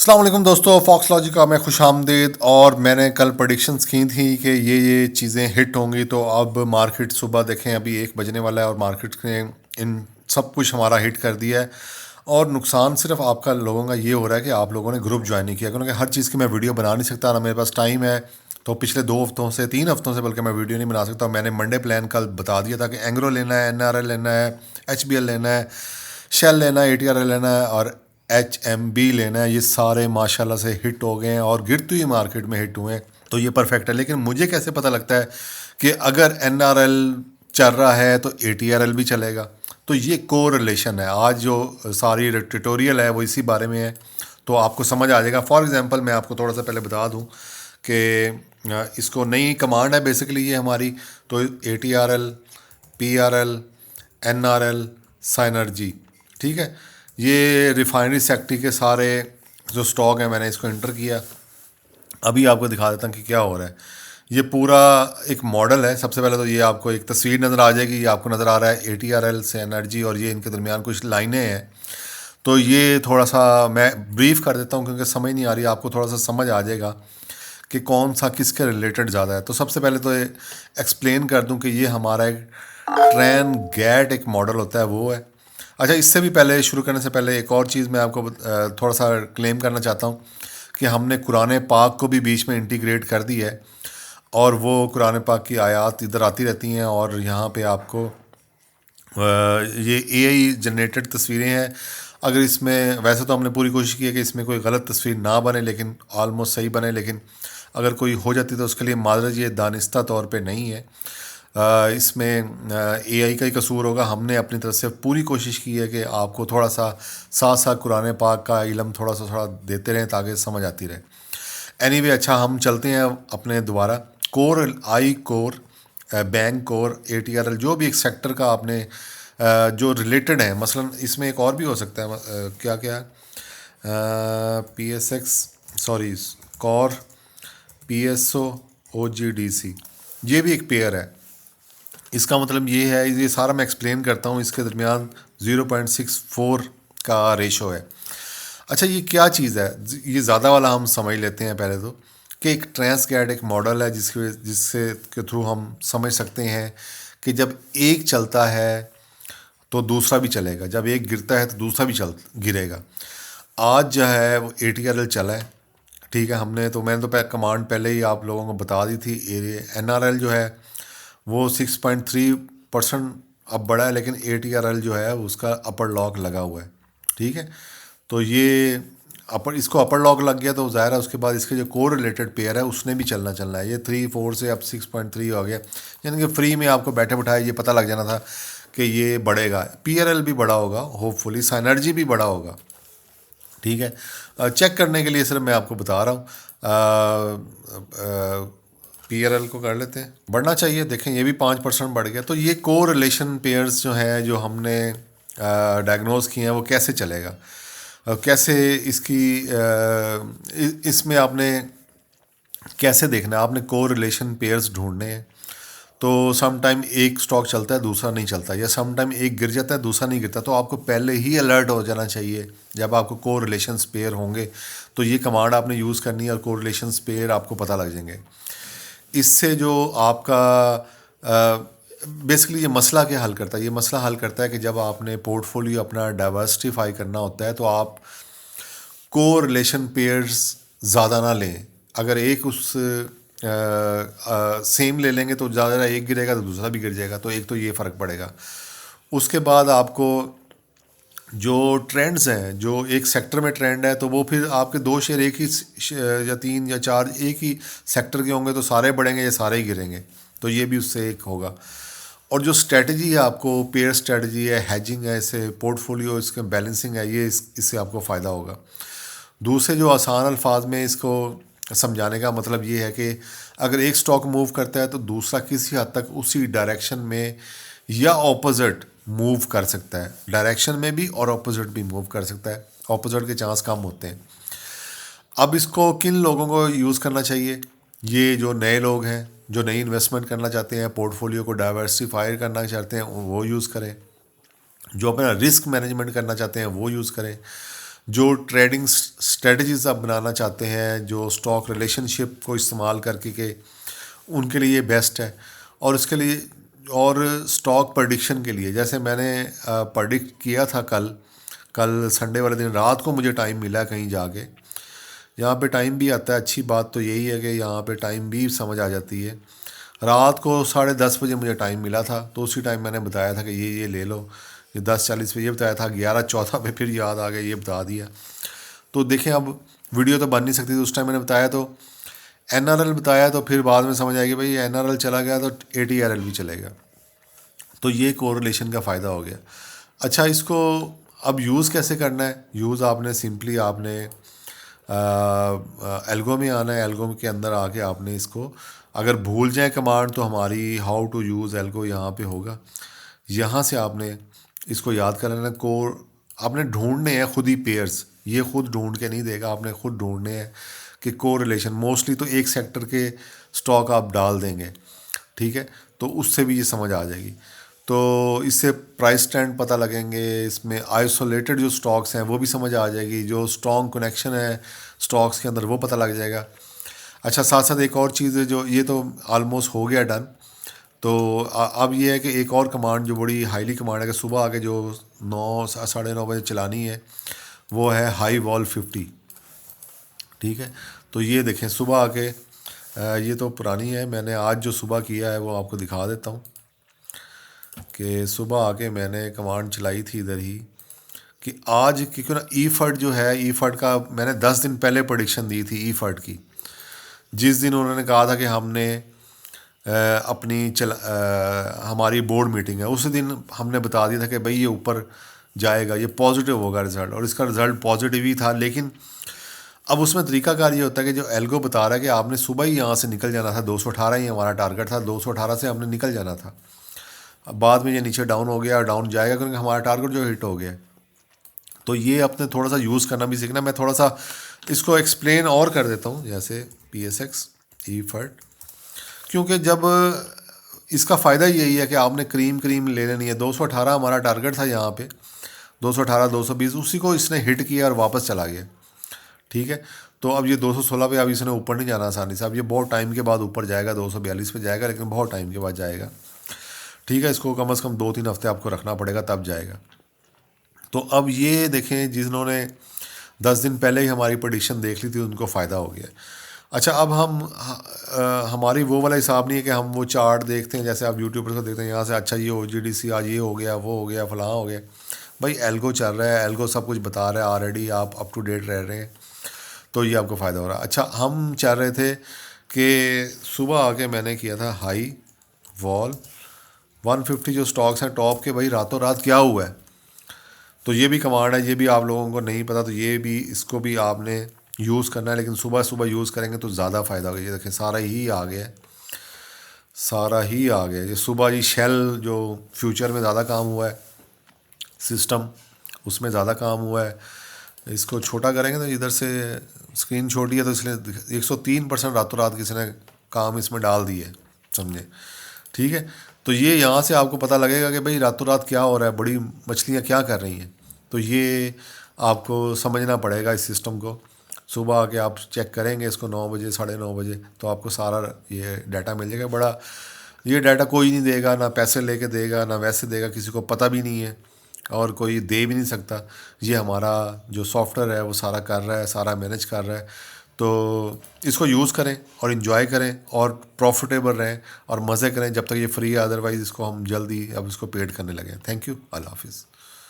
अस्सलाम वालेकुम दोस्तों, फॉक्स लॉजी का मैं खुशामदीद। और मैंने कल प्रेडिक्शंस की थी कि ये चीज़ें हिट होंगी, तो अब मार्केट सुबह देखें अभी 1 बजने वाला है और मार्केट ने इन सब कुछ हमारा हिट कर दिया है। और नुकसान सिर्फ आपका लोगों का ये हो रहा है कि आप लोगों ने ग्रुप ज्वाइन नहीं किया, क्योंकि हर चीज़ की मैं वीडियो बना नहीं सकता ना, मेरे पास टाइम है। तो पिछले 2 हफ्तों से 3 हफ्तों से बल्कि मैं वीडियो नहीं बना सकता। मैंने मंडे प्लान कल बता दिया था कि एंग्रो लेना है, NRL लेना है, HBL लेना है, शेल लेना है, ATRL लेना है और HMB लेना है। ये सारे माशाल्लाह से हिट हो गए हैं और गिरती हुई मार्केट में हिट हुए हैं, तो ये परफेक्ट है। लेकिन मुझे कैसे पता लगता है कि अगर NRL चल रहा है तो ATRL भी चलेगा? तो ये को रिलेशन है। आज जो सारी ट्यूटोरियल है वो इसी बारे में है, तो आपको समझ आ जाएगा। फॉर एग्जांपल मैं आपको थोड़ा सा पहले बता दूं कि इसको नई कमांड है बेसिकली ये हमारी। तो ATRL, PRL, NRL, साइनर्जी, ठीक है। ये रिफाइनरी सेक्टर के सारे जो स्टॉक हैं मैंने इसको इंटर किया। अभी आपको दिखा देता हूँ कि क्या हो रहा है। ये पूरा एक मॉडल है। सबसे पहले तो ये आपको एक तस्वीर नज़र आ जाएगी। ये आपको नज़र आ रहा है ATRL से एनर्जी, और ये इनके दरमियान कुछ लाइनें हैं। तो ये थोड़ा सा मैं ब्रीफ कर देता हूँ क्योंकि समझ नहीं आ रही, आपको थोड़ा सा समझ आ जाएगा कि कौन सा किसके रिलेटेड ज़्यादा है। तो सबसे पहले तो ये एक्सप्लेन कर दूँ कि ये हमारा एक ट्रैन गैट एक मॉडल होता है, वो है। अच्छा, इससे भी पहले शुरू करने से पहले एक और चीज़ मैं आपको थोड़ा सा क्लेम करना चाहता हूँ कि हमने कुरान पाक को भी बीच में इंटीग्रेट कर दी है, और वो कुरान पाक की आयत इधर आती रहती हैं और यहाँ पे आपको ये AI जनरेटेड तस्वीरें हैं। अगर इसमें, वैसे तो हमने पूरी कोशिश की है कि इसमें कोई गलत तस्वीर ना बने, लेकिन ऑलमोस्ट सही बने। लेकिन अगर कोई हो जाती तो उसके लिए माजरत, ये दानिस्ता तौर पे नहीं है। इसमें AI का ही कसूर होगा। हमने अपनी तरफ से पूरी कोशिश की है कि आपको थोड़ा सा साथ साथ कुरान पाक का इल्म थोड़ा देते रहें ताकि समझ आती रहे। एनीवे, अच्छा हम चलते हैं अपने दोबारा। कोर, आई कोर, बैंक कोर, ATRL, जो भी एक सेक्टर का आपने जो रिलेटेड है, मसलन इसमें एक और भी हो सकता है। क्या क्या PSX, सॉरी, कॉर, PSO, OGDC, ये भी एक पेयर है। इसका मतलब ये है, ये सारा मैं एक्सप्लेन करता हूँ। इसके दरमियान 0.64 का रेशो है। अच्छा, ये क्या चीज़ है? ये ज़्यादा वाला हम समझ लेते हैं पहले तो, कि एक ट्रांसगैट एक मॉडल है जिससे के थ्रू हम समझ सकते हैं कि जब एक चलता है तो दूसरा भी चलेगा, जब एक गिरता है तो दूसरा भी गिरेगा। आज जो है वो ATRL चला है, ठीक है। मैंने तो कमांड पहले ही आप लोगों को बता दी थी। NRL जो है वो 6.3% अब बढ़ा है, लेकिन ATRL जो है उसका अपर लॉक लगा हुआ है, ठीक है। तो ये इसको अपर लॉक लग गया तो ज़ाहिर है उसके बाद इसके जो कोर रिलेटेड पेयर है उसने भी चलना है। ये 3-4 से अब 6.3 हो गया, यानी कि फ्री में आपको बैठे बैठाए ये पता लग जाना था कि ये बढ़ेगा। PRL भी बड़ा होगा, होपफुली साइनर्जी भी बड़ा होगा, ठीक है। चेक करने के लिए सिर्फ मैं आपको बता रहा हूँ। PRL को कर लेते हैं, बढ़ना चाहिए। देखें ये भी 5% बढ़ गया। तो ये को रिलेशन पेयर्स जो हैं, जो हमने डायग्नोज किए हैं, वो कैसे चलेगा, कैसे इसकी इसमें आपने कैसे देखना है, आपने को रिलेशन पेयर्स ढूंढने हैं। तो सम टाइम एक स्टॉक चलता है दूसरा नहीं चलता, या सम टाइम एक गिर जाता है दूसरा नहीं गिरता, तो आपको पहले ही अलर्ट हो जाना चाहिए जब आपको को रिलेशंस पेयर होंगे। तो ये कमांड आपने यूज़ करनी है और को रिलेशंस पेयर आपको पता लग जाएंगे। इससे जो आपका बेसिकली ये मसला क्या हल करता है? ये मसला हल करता है कि जब आपने पोर्टफोलियो अपना डाइवर्सिफाई करना होता है तो आप को रिलेशन पेयर्स ज़्यादा ना लें। अगर एक उस सेम ले लेंगे तो ज़्यादा, एक गिरेगा तो दूसरा भी गिर जाएगा, तो एक तो ये फ़र्क पड़ेगा। उसके बाद आपको जो ट्रेंड्स हैं, जो एक सेक्टर में ट्रेंड है, तो वो फिर आपके 2 शेयर एक ही या 3 या 4 एक ही सेक्टर के होंगे तो सारे बढ़ेंगे या सारे ही गिरेंगे, तो ये भी उससे एक होगा। और जो स्ट्रेटजी है आपको, पेयर स्ट्रेटजी है, हैजिंग है, इससे पोर्टफोलियो इसके बैलेंसिंग है, ये इससे आपको फ़ायदा होगा। दूसरे जो आसान अल्फाज में इसको समझाने का मतलब ये है कि अगर एक स्टॉक मूव करता है तो दूसरा किसी हद तक उसी डायरेक्शन में या ऑपोजिट मूव कर सकता है। डायरेक्शन में भी और ऑपोजिट भी मूव कर सकता है, ऑपोजिट के चांस कम होते हैं। अब इसको किन लोगों को यूज़ करना चाहिए? ये जो नए लोग हैं, जो नई इन्वेस्टमेंट करना चाहते हैं, पोर्टफोलियो को डाइवर्सिफाई करना चाहते हैं, वो यूज़ करें। जो अपना रिस्क मैनेजमेंट करना चाहते हैं वो यूज़ करें। जो ट्रेडिंग स्ट्रेटजीज आप बनाना चाहते हैं, जो स्टॉक रिलेशनशिप को इस्तेमाल करके के उनके लिए बेस्ट है। और इसके लिए और स्टॉक प्रडिक्शन के लिए, जैसे मैंने प्रडिक्ट किया था कल कल संडे वाले दिन रात को मुझे टाइम मिला कहीं जाके। यहाँ पे टाइम भी आता है, अच्छी बात तो यही है कि यहाँ पे टाइम भी समझ आ जाती है। रात को 10:30 बजे मुझे टाइम मिला था, तो उसी टाइम मैंने बताया था कि ये ले लो। ये 10:40 पे ये बताया था, 11:14 पे फिर याद आ गया, ये बता दिया। तो देखें, अब वीडियो तो बन नहीं सकती थी उस टाइम, मैंने बताया तो एनआरएल बताया, तो फिर बाद में समझ आएगी भाई एनआरएल चला गया तो एटीआरएल भी चलेगा। तो ये कोरिलेशन का फ़ायदा हो गया। अच्छा, इसको अब यूज़ कैसे करना है? यूज़ आपने सिंपली आपने एल्गो में आना है। एल्गो के अंदर आके आपने इसको, अगर भूल जाए कमांड तो हमारी हाउ टू यूज़ एल्गो यहाँ पे होगा। यहाँ से आपने इसको याद कर लेना। कोर आपने ढूंढने हैं खुद ही पेयर्स, ये खुद ढूंढ के नहीं देगा, आपने खुद ढूंढने हैं कि कोरिलेशन। मोस्टली तो एक सेक्टर के स्टॉक आप डाल देंगे, ठीक है, तो उससे भी ये समझ आ जाएगी। तो इससे प्राइस ट्रेंड पता लगेंगे, इसमें आइसोलेटेड जो स्टॉक्स हैं वो भी समझ आ जाएगी, जो स्ट्रॉन्ग कनेक्शन है स्टॉक्स के अंदर वो पता लग जाएगा। अच्छा, साथ साथ एक और चीज़ है, जो ये तो ऑलमोस्ट हो गया डन। तो अब ये है कि एक और कमांड जो बड़ी हाईली कमांड है कि सुबह आके जो 9 साढ़े 9 बजे चलानी है, वो है हाई वॉल 50, ठीक है। तो ये देखें सुबह आके, ये तो पुरानी है, मैंने आज जो सुबह किया है वो आपको दिखा देता हूँ। कि सुबह आके मैंने कमांड चलाई थी इधर ही कि आज, क्योंकि ना ई फर्ड जो है, ई फर्ड का मैंने 10 दिन पहले प्रोडिक्शन दी थी ई फर्ड की। जिस दिन उन्होंने कहा था कि हमने हमारी बोर्ड मीटिंग है, उसी दिन हमने बता दिया था कि भाई ये ऊपर जाएगा, ये पॉजिटिव होगा रिज़ल्ट, और इसका रिज़ल्ट पॉजिटिव ही था। लेकिन अब उसमें तरीकाकार ये होता है कि जो एल्गो बता रहा है कि आपने सुबह ही यहाँ से निकल जाना था, 218 ही हमारा टारगेट था, 218 से हमने निकल जाना था। अब बाद में ये नीचे डाउन हो गया, डाउन जाएगा क्योंकि हमारा टारगेट जो हिट हो गया। तो ये अपने थोड़ा सा यूज़ करना भी सीखना। मैं थोड़ा सा इसको एक्सप्लेन और कर देता हूँ, जैसे PSX ई फर्ड, क्योंकि जब इसका फ़ायदा यही है कि आपने क्रीम ले लेनी है। 218 हमारा टारगेट था यहाँ पे, 218 220, उसी को इसने हिट किया और वापस चला गया, ठीक है। तो अब ये 216 पे अब इसने ऊपर नहीं जाना आसानी से, अब ये बहुत टाइम के बाद ऊपर जाएगा, 242 पे जाएगा, लेकिन बहुत टाइम के बाद जाएगा, ठीक है। इसको कम से कम 2-3 हफ्ते आपको रखना पड़ेगा, तब जाएगा। तो अब ये देखें, जिन्होंने 10 दिन पहले ही हमारी प्रेडिक्शन देख ली थी उनको फ़ायदा हो गया। अच्छा, अब हमारी वो वाला हिसाब नहीं है कि हम वो चार्ट देखते हैं जैसे आप यूट्यूबर को देखते हैं यहाँ से, अच्छा ये OGDC आज ये हो गया, वो हो गया, फलां हो गया। भाई एल्गो चल रहा है, एल्गो सब कुछ बता रहा है, ऑलरेडी आप अप टू डेट रह रहे हैं, तो ये आपको फ़ायदा हो रहा है। अच्छा, हम चाह रहे थे कि सुबह आके मैंने किया था हाई वॉल 150 जो स्टॉक्स हैं टॉप के, भाई रातों रात क्या हुआ है। तो ये भी कमांड है, ये भी आप लोगों को नहीं पता, तो ये भी, इसको भी आपने यूज़ करना है, लेकिन सुबह सुबह यूज़ करेंगे तो ज़्यादा फ़ायदा होगा। ये देखें सारा ही आ गया, सारा ही आ गया। ये सुबह जी शेल जो फ्यूचर में ज़्यादा काम हुआ है, सिस्टम उसमें ज़्यादा काम हुआ है। इसको छोटा करेंगे तो इधर से स्क्रीन छोटी है, तो इसलिए 103% रातों रात किसी ने काम इसमें डाल दिए, समझे, ठीक है। तो ये यहाँ से आपको पता लगेगा कि भाई रातों रात क्या हो रहा है, बड़ी मछलियाँ क्या कर रही हैं। तो ये आपको समझना पड़ेगा इस सिस्टम को। सुबह आके आप चेक करेंगे इसको 9 बजे 9:30 बजे, तो आपको सारा ये डाटा मिल जाएगा। बड़ा ये डाटा कोई नहीं देगा, ना पैसे लेके देगा, ना वैसे देगा, किसी को पता भी नहीं है और कोई दे भी नहीं सकता। ये हमारा जो सॉफ्टवेयर है वो सारा कर रहा है, सारा मैनेज कर रहा है। तो इसको यूज़ करें और इन्जॉय करें और प्रॉफिटेबल रहें और मज़े करें जब तक ये फ्री है, अदरवाइज़ इसको हम जल्दी अब इसको पेड करने लगे। थैंक यू, अल्लाह हाफिज़।